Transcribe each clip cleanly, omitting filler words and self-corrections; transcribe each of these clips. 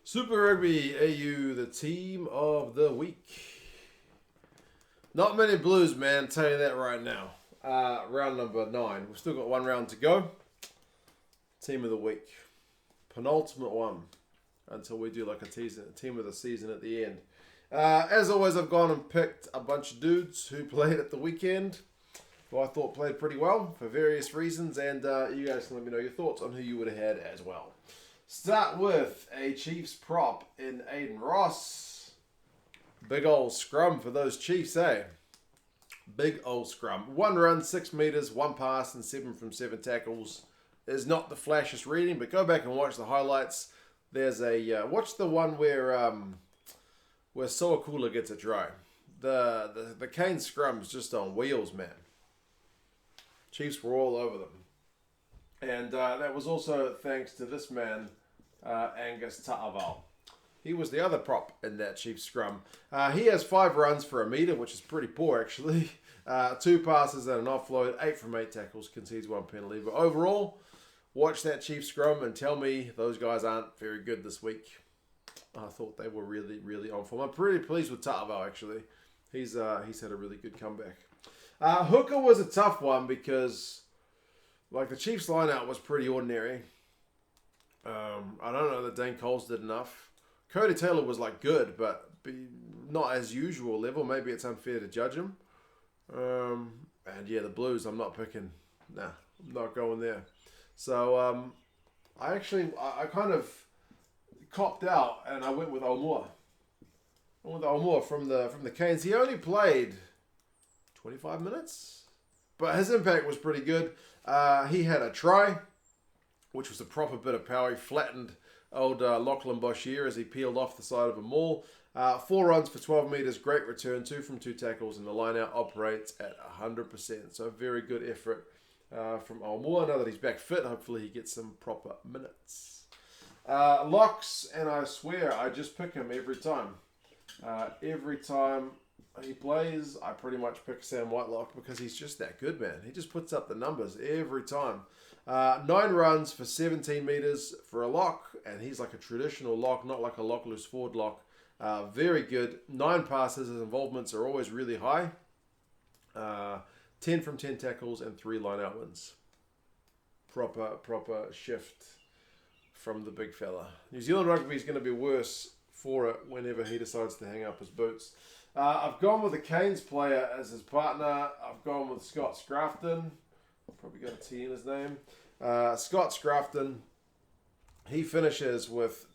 Super Rugby AU, the team of the week. Not many blues, man, tell you that right now. Round number 9. We've still got one round to go. Team of the week. Penultimate one. Until we do like a team of the season at the end. As always, I've gone and picked a bunch of dudes who played at the weekend, who I thought played pretty well for various reasons, and you guys can let me know your thoughts on who you would have had as well. Start with a Chiefs prop in Aiden Ross. Big old scrum for those Chiefs, eh? Big old scrum. 1 run, 6 meters, 1 pass, and 7 from 7 tackles. Is not the flashiest reading, but go back and watch the highlights. There's a watch the one where Soakula gets it dry. The Cane scrum's just on wheels, man. Chiefs were all over them. And that was also thanks to this man, Angus Ta'aval. He was the other prop in that Chiefs scrum. He has 5 runs for a metre, which is pretty poor actually. 2 passes and an offload, 8 from 8 tackles, concedes 1 penalty. But overall, watch that Chiefs scrum and tell me those guys aren't very good this week. I thought they were really, really on form. I'm pretty pleased with Ta'aval actually. He's had a really good comeback. Hooker was a tough one because like the Chiefs lineout was pretty ordinary. I don't know that Dane Coles did enough. Cody Taylor was like good, but not as usual level. Maybe it's unfair to judge him. And yeah, the Blues, I'm not picking. Nah, I'm not going there. So I kind of copped out and I went with Olmore. I went with Olmore from the Canes. He only played 25 minutes, but his impact was pretty good. He had a try, which was a proper bit of power. He flattened old Lachlan Boshier as he peeled off the side of a maul. 4 runs for 12 metres, great return, 2 from 2 tackles, and the line-out operates at 100%. So very good effort from Olmore. Now that he's back fit, hopefully he gets some proper minutes. Locks, and I swear I just pick him every time. Every time he plays, I pretty much pick Sam Whitelock because he's just that good, man. He just puts up the numbers every time. 9 runs for 17 metres for a lock, and he's like a traditional lock, not like a lock loose forward lock. Very good. 9 passes. His involvements are always really high. 10 from 10 tackles and 3 line-out wins. Proper shift from the big fella. New Zealand Rugby is going to be worse for it whenever he decides to hang up his boots. I've gone with the Canes player as his partner. I've gone with Scott Scrafton. Probably got a T in his name. Scott Scrafton. He finishes with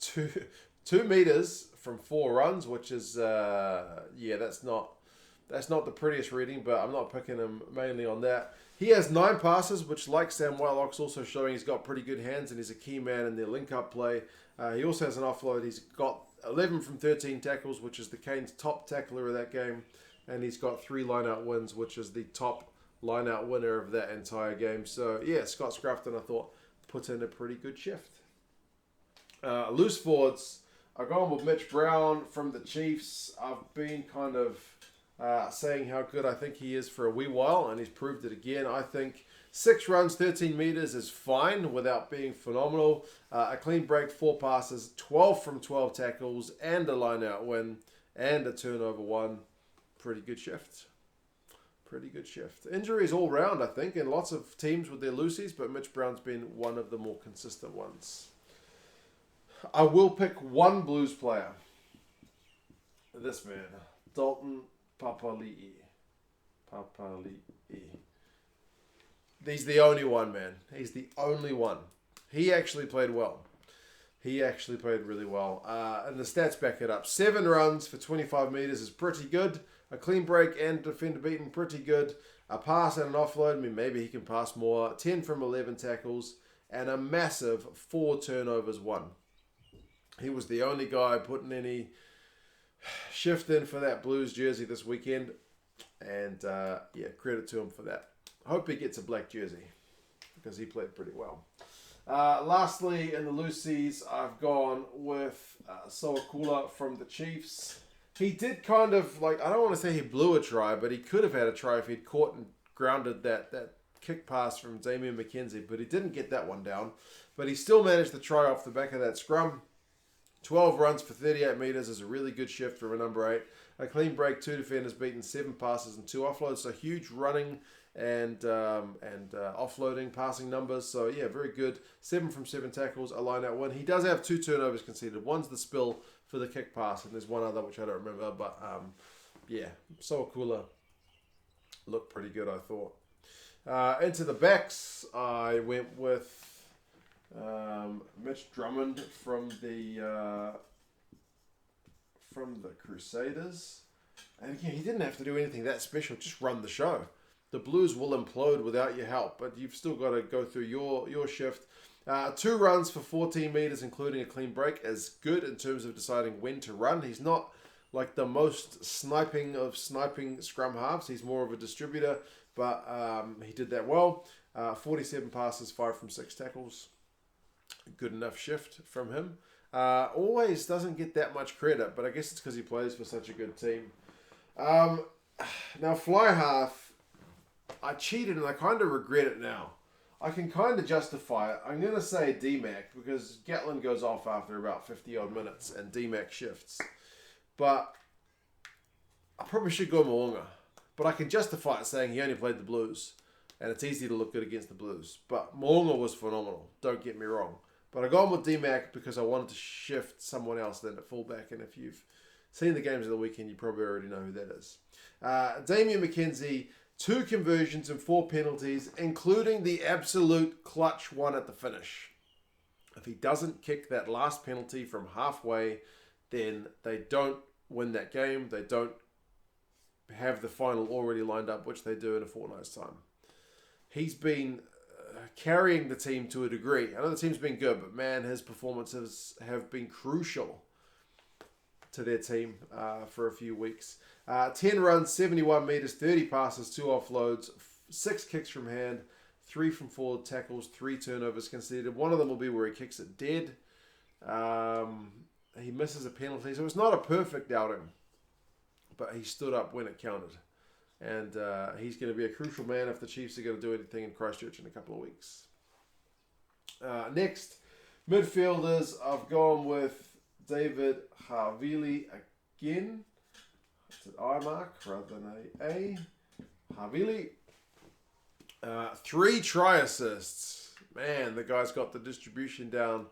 2 meters from 4 runs, which is that's not the prettiest reading, but I'm not picking him mainly on that. He has 9 passes, which like Sam Whitelock's also showing he's got pretty good hands and he's a key man in their link-up play. He also has an offload. He's got 11 from 13 tackles, which is the Canes' top tackler of that game. And he's got 3 line-out wins, which is the top line-out winner of that entire game. So, yeah, Scott Scrafton, I thought, put in a pretty good shift. Loose forwards, I've gone with Mitch Brown from the Chiefs. I've been kind of saying how good I think he is for a wee while, and he's proved it again. I think 6 runs, 13 meters is fine without being phenomenal. A clean break, 4 passes, 12 from 12 tackles, and a line-out win, and a turnover 1. Pretty good shift. Pretty good shift. Injuries all round, I think, and lots of teams with their loosies, but Mitch Brown's been one of the more consistent ones. I will pick one Blues player. This man, Dalton Papali'i. He's the only one, man. He's the only one. He actually played well. He actually played really well. And the stats back it up. 7 runs for 25 metres is pretty good. A clean break and defender beaten, pretty good. A pass and an offload, I mean, maybe he can pass more. 10 from 11 tackles. And a massive 4 turnovers, 1. He was the only guy putting any shift in for that Blues jersey this weekend. And, credit to him for that. Hope he gets a black jersey because he played pretty well. Lastly, in the loosies, I've gone with Soakula from the Chiefs. He did kind of, I don't want to say he blew a try, but he could have had a try if he'd caught and grounded that kick pass from Damian McKenzie, but he didn't get that one down. But he still managed to try off the back of that scrum. 12 runs for 38 metres is a really good shift from a number 8. A clean break, 2 defenders beaten, 7 passes and 2 offloads. So huge running and offloading passing numbers. So yeah, very good. 7 from 7 tackles, a line out win. He does have 2 turnovers conceded. One's the spill for the kick pass, and there's one other which I don't remember. But yeah, Sowakula looked pretty good, I thought. Into the backs, I went with Mitch Drummond from the Crusaders. And again, he didn't have to do anything that special, just run the show. The Blues will implode without your help, but you've still got to go through your shift. 2 runs for 14 metres, including a clean break, is good in terms of deciding when to run. He's not like the most sniping scrum halves. He's more of a distributor, but he did that well. 47 passes, 5 from 6 tackles. Good enough shift from him. Always doesn't get that much credit, but I guess it's because he plays for such a good team. Now, Fly-half, I cheated and I kind of regret it now. I can kind of justify it. I'm going to say D-Mac because Gatlin goes off after about 50-odd minutes and D-Mac shifts. But I probably should go Mo'unga. But I can justify it saying he only played the Blues. And it's easy to look good against the Blues. But Mo'unga was phenomenal. Don't get me wrong. But I got on with D-Mac because I wanted to shift someone else then at fullback. And if you've seen the games of the weekend, you probably already know who that is. Damian McKenzie, 2 conversions and 4 penalties, including the absolute clutch one at the finish. If he doesn't kick that last penalty from halfway, then they don't win that game. They don't have the final already lined up, which they do in a fortnight's time. He's been carrying the team to a degree. I know the team's been good, but man, his performances have been crucial to their team for a few weeks. 10 runs, 71 metres, 30 passes, 2 offloads, 6 kicks from hand, 3 from 4 tackles, 3 turnovers conceded. One of them will be where he kicks it dead. He misses a penalty, so it's not a perfect outing, but he stood up when it counted. And he's going to be a crucial man if the Chiefs are going to do anything in Christchurch in a couple of weeks. Next, midfielders, I've gone with David Havili again. It's an I mark rather than a. Havili. 3 try assists. Man, the guy's got the distribution down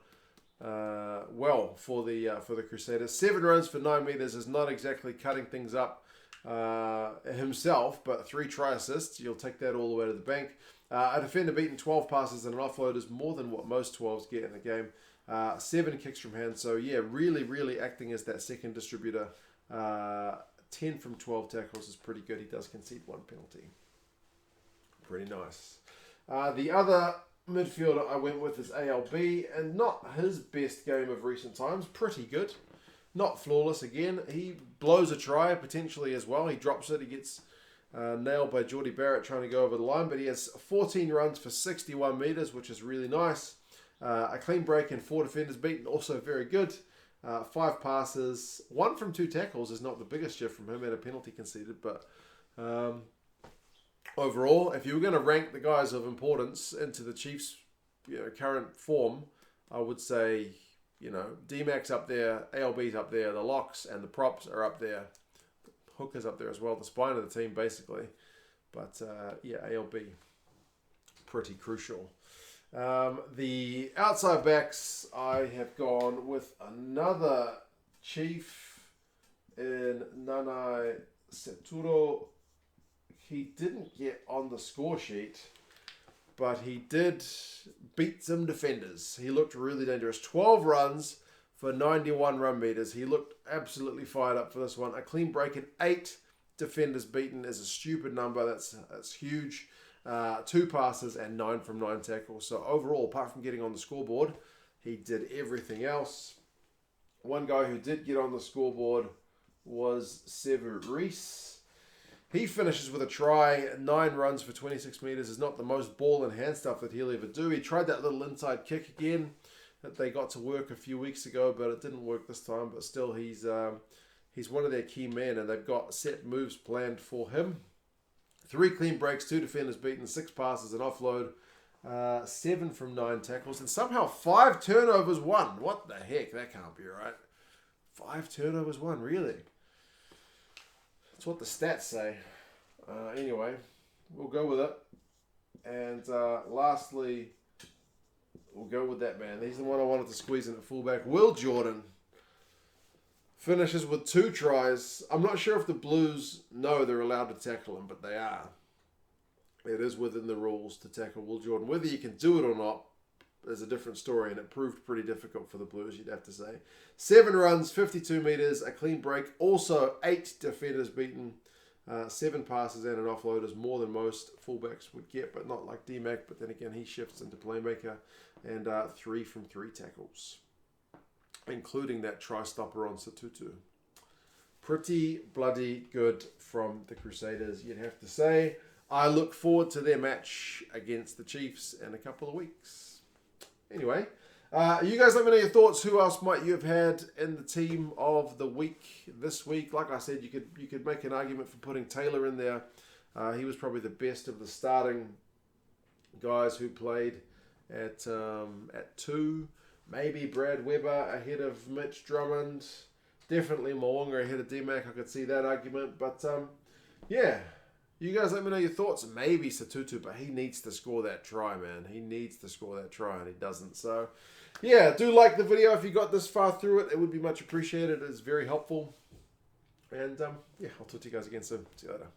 well for the Crusaders. 7 runs for 9 metres is not exactly cutting things up himself, but 3 try assists, you'll take that all the way to the bank. A defender beaten, 12 passes and an offload is more than what most 12s get in a game. 7 kicks from hand, so yeah, really acting as that second distributor. 10 from 12 tackles is pretty good. He does concede 1 penalty. Pretty nice. The other midfielder I went with is ALB, and not his best game of recent times. Pretty good. Not flawless again. He blows a try potentially as well. He drops it. He gets nailed by Geordie Barrett trying to go over the line, but he has 14 runs for 61 metres, which is really nice. A clean break and 4 defenders beaten, also very good. 5 passes, 1 from 2 tackles is not the biggest shift from him and a penalty conceded, but overall, if you were going to rank the guys of importance into the Chiefs' current form, I would say, D-Mac's up there, ALB's up there, the locks and the props are up there. Hooker's up there as well, the spine of the team basically. But yeah, ALB, pretty crucial. The outside backs, I have gone with another Chief in Nanai Seturo. He didn't get on the score sheet, but he did beat some defenders. He looked really dangerous. 12 runs for 91 run meters. He looked absolutely fired up for this one. A clean break and 8 defenders beaten is a stupid number. That's huge. 2 passes and 9 from 9 tackles. So overall, apart from getting on the scoreboard, he did everything else. One guy who did get on the scoreboard was Reece. He finishes with a try. 9 runs for 26 metres is not the most ball and hand stuff that he'll ever do. He tried that little inside kick again that they got to work a few weeks ago, but it didn't work this time. But still, he's one of their key men, and they've got set moves planned for him. 3 clean breaks, 2 defenders beaten, 6 passes, an offload. 7 from 9 tackles, and somehow 5 turnovers won. What the heck? That can't be right. 5 turnovers won, really? That's what the stats say. Anyway, we'll go with it. And lastly, we'll go with that man. He's the one I wanted to squeeze in at fullback. Will Jordan finishes with 2 tries. I'm not sure if the Blues know they're allowed to tackle him, but they are. It is within the rules to tackle Will Jordan. Whether you can do it or not is a different story, and it proved pretty difficult for the Blues, you'd have to say. 7 runs, 52 metres, a clean break. Also, 8 defenders beaten. 7 passes and an offload is more than most fullbacks would get, but not like D-Mac. But then again, he shifts into playmaker. And 3 from 3 tackles, including that try-stopper on Satutu. Pretty bloody good from the Crusaders, you'd have to say. I look forward to their match against the Chiefs in a couple of weeks. Anyway, you guys let me know your thoughts. Who else might you have had in the team of the week this week? Like I said, you could make an argument for putting Taylor in there. He was probably the best of the starting guys who played at 2. Maybe Brad Weber ahead of Mitch Drummond. Definitely Moonga ahead of D-Mac. I could see that argument. But, yeah. You guys let me know your thoughts. Maybe Satutu, but he needs to score that try, man. He needs to score that try, and he doesn't. So, yeah, do like the video if you got this far through it. It would be much appreciated. It's very helpful. And, yeah, I'll talk to you guys again soon. See you later.